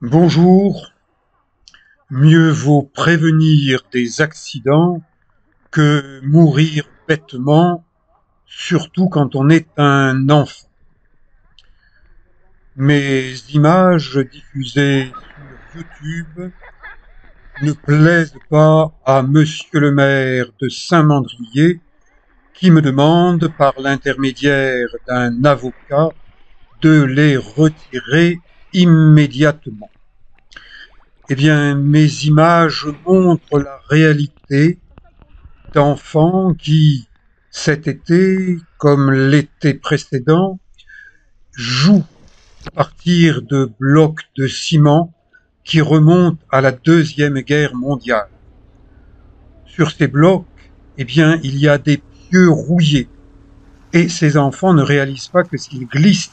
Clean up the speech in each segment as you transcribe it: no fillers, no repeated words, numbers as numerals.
Bonjour, mieux vaut prévenir des accidents que mourir bêtement, surtout quand on est un enfant. Mes images diffusées sur YouTube ne plaisent pas à Monsieur le maire de Saint-Mandrier qui me demande par l'intermédiaire d'un avocat de les retirer immédiatement. Eh bien, mes images montrent la réalité d'enfants qui, cet été, comme l'été précédent, jouent à partir de blocs de ciment qui remontent à la Deuxième Guerre mondiale. Sur ces blocs, eh bien, il y a des pieux rouillés. Et ces enfants ne réalisent pas que s'ils glissent,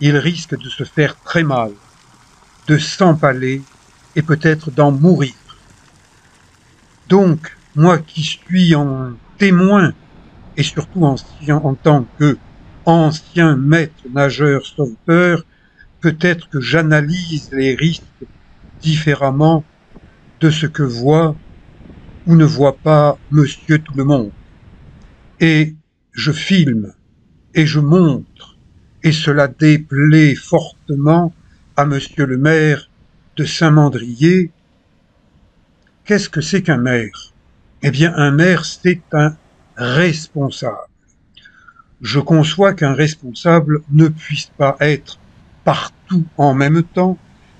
ils risquent de se faire très mal, de s'empaler et peut-être d'en mourir. Donc, moi qui suis en témoin et surtout en tant que ancien maître nageur sauveteur, peut-être que j'analyse les risques différemment de ce que voit ou ne voit pas Monsieur Tout le Monde. Et je filme et je montre, et cela déplaît fortement à Monsieur le maire de Saint-Mandrier. Qu'est-ce que c'est qu'un maire? Eh bien, un maire, c'est un responsable. Je conçois qu'un responsable ne puisse pas être partout en même temps,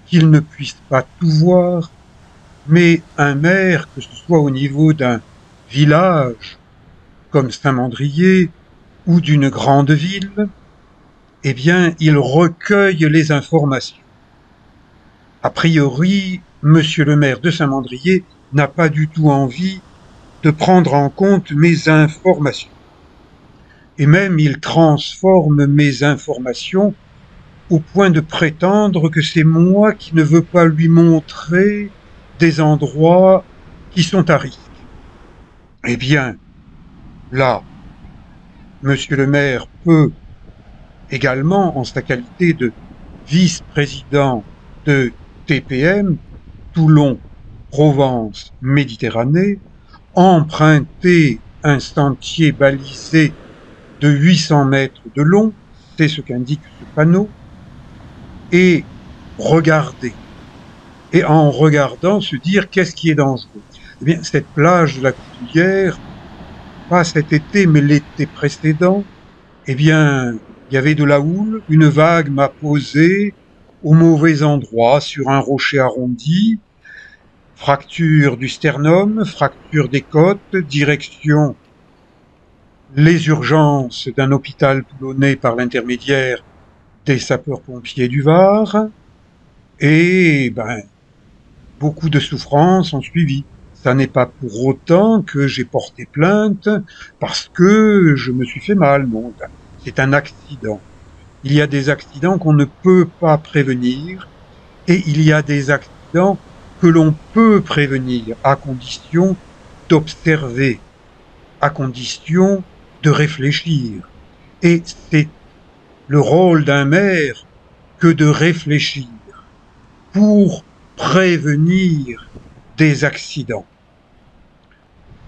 qu'il ne puisse pas tout voir, mais un maire, que ce soit au niveau d'un village comme Saint-Mandrier ou d'une grande ville, eh bien, il recueille les informations. A priori, Monsieur le maire de Saint-Mandrier n'a pas du tout envie de prendre en compte mes informations. Et même il transforme mes informations au point de prétendre que c'est moi qui ne veux pas lui montrer des endroits qui sont à risque. Eh bien, là, Monsieur le maire peut également, en sa qualité de vice-président de TPM, Toulon, Provence, Méditerranée, emprunter un sentier balisé de 800 mètres de long, c'est ce qu'indique ce panneau, et regarder. Et en regardant, se dire qu'est-ce qui est dangereux. Eh bien, cette plage de la Coutoulière, pas cet été, mais l'été précédent, eh bien, il y avait de la houle, une vague m'a posé au mauvais endroit sur un rocher arrondi, fracture du sternum, fracture des côtes, direction les urgences d'un hôpital toulonnais par l'intermédiaire des sapeurs-pompiers du Var, et beaucoup de souffrances ont suivi. Ça n'est pas pour autant que j'ai porté plainte parce que je me suis fait mal, non. C'est un accident. Il y a des accidents qu'on ne peut pas prévenir et il y a des accidents que l'on peut prévenir à condition d'observer, à condition de réfléchir. Et c'est le rôle d'un maire que de réfléchir pour prévenir des accidents.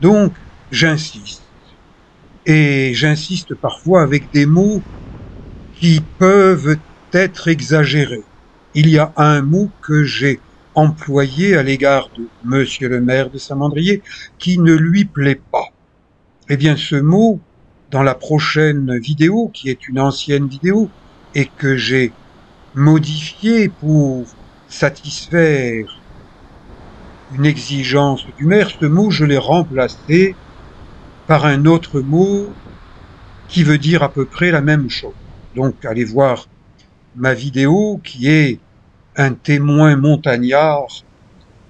Donc, j'insiste. Et j'insiste parfois avec des mots qui peuvent être exagérés. Il y a un mot que j'ai employé à l'égard de Monsieur le maire de Saint-Mandrier qui ne lui plaît pas. Eh bien, ce mot, dans la prochaine vidéo, qui est une ancienne vidéo, et que j'ai modifiée pour satisfaire une exigence du maire, ce mot, je l'ai remplacé par un autre mot qui veut dire à peu près la même chose. Donc, allez voir ma vidéo qui est un témoin montagnard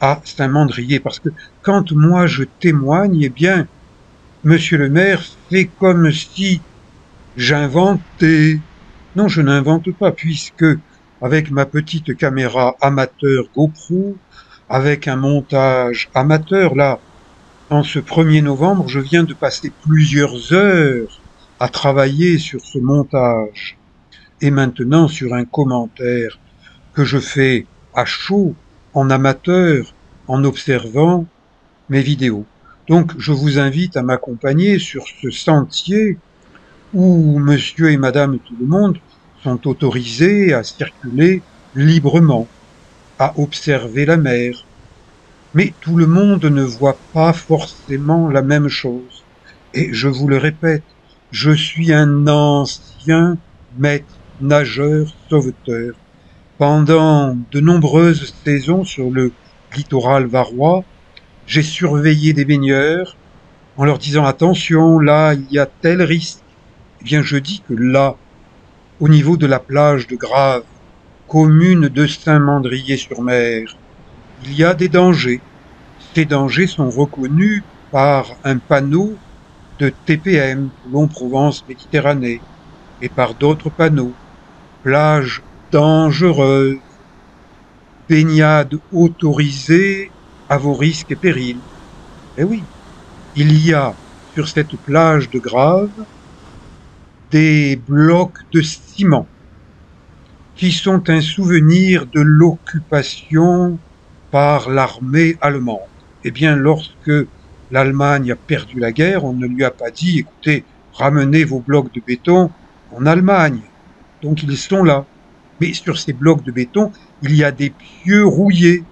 à Saint-Mandrier. Parce que quand moi je témoigne, eh bien, Monsieur le maire fait comme si j'inventais. Non, je n'invente pas, puisque avec ma petite caméra amateur GoPro, avec un montage amateur, là, en ce 1er novembre, je viens de passer plusieurs heures à travailler sur ce montage et maintenant sur un commentaire que je fais à chaud, en amateur, en observant mes vidéos. Donc je vous invite à m'accompagner sur ce sentier où monsieur et madame tout le monde sont autorisés à circuler librement, à observer la mer. Mais tout le monde ne voit pas forcément la même chose. Et je vous le répète, je suis un ancien maître nageur sauveteur. Pendant de nombreuses saisons sur le littoral varois, j'ai surveillé des baigneurs en leur disant attention, là, il y a tel risque. Eh bien, je dis que là, au niveau de la plage de Grave, commune de Saint-Mandrier-sur-Mer, il y a des dangers. Ces dangers sont reconnus par un panneau de TPM, Toulon-Provence-Méditerranée, et par d'autres panneaux. Plage dangereuse, baignade autorisée à vos risques et périls. Eh oui, il y a sur cette plage de Grave des blocs de ciment qui sont un souvenir de l'occupation par l'armée allemande. Eh bien, lorsque l'Allemagne a perdu la guerre, on ne lui a pas dit, écoutez, ramenez vos blocs de béton en Allemagne. Donc ils sont là. Mais sur ces blocs de béton, il y a des pieux rouillés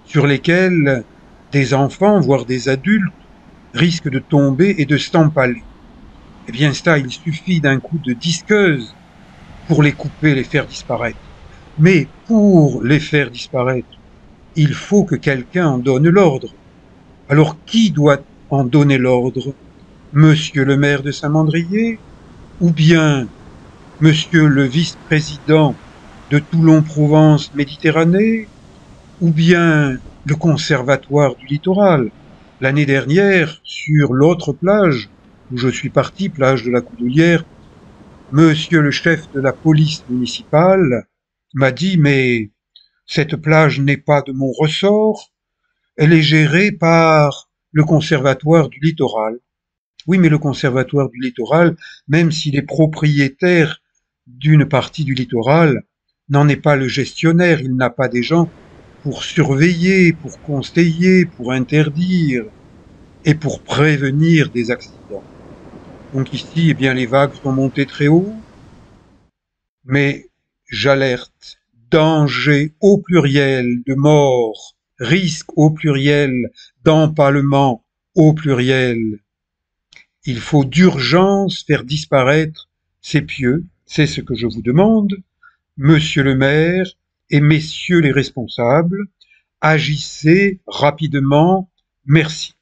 sur lesquels des enfants, voire des adultes, risquent de tomber et de s'empaler. Eh bien ça, il suffit d'un coup de disqueuse pour les couper, les faire disparaître. Mais pour les faire disparaître, il faut que quelqu'un en donne l'ordre. Alors qui doit en donner l'ordre? Monsieur le maire de Saint-Mandrier? Ou bien monsieur le vice-président de Toulon-Provence-Méditerranée? Ou bien le conservatoire du littoral? L'année dernière, sur l'autre plage, où je suis parti, plage de la Coudoulière, monsieur le chef de la police municipale m'a dit, mais cette plage n'est pas de mon ressort, elle est gérée par le conservatoire du littoral. Oui, mais le conservatoire du littoral, même s'il est propriétaire d'une partie du littoral, n'en est pas le gestionnaire, il n'a pas des gens pour surveiller, pour conseiller, pour interdire et pour prévenir des accidents. Donc ici, eh bien, les vagues sont montées très haut, mais j'alerte, danger au pluriel de mort, risque au pluriel d'empalement au pluriel. Il faut d'urgence faire disparaître ces pieux, c'est ce que je vous demande, monsieur le maire et messieurs les responsables, agissez rapidement, merci.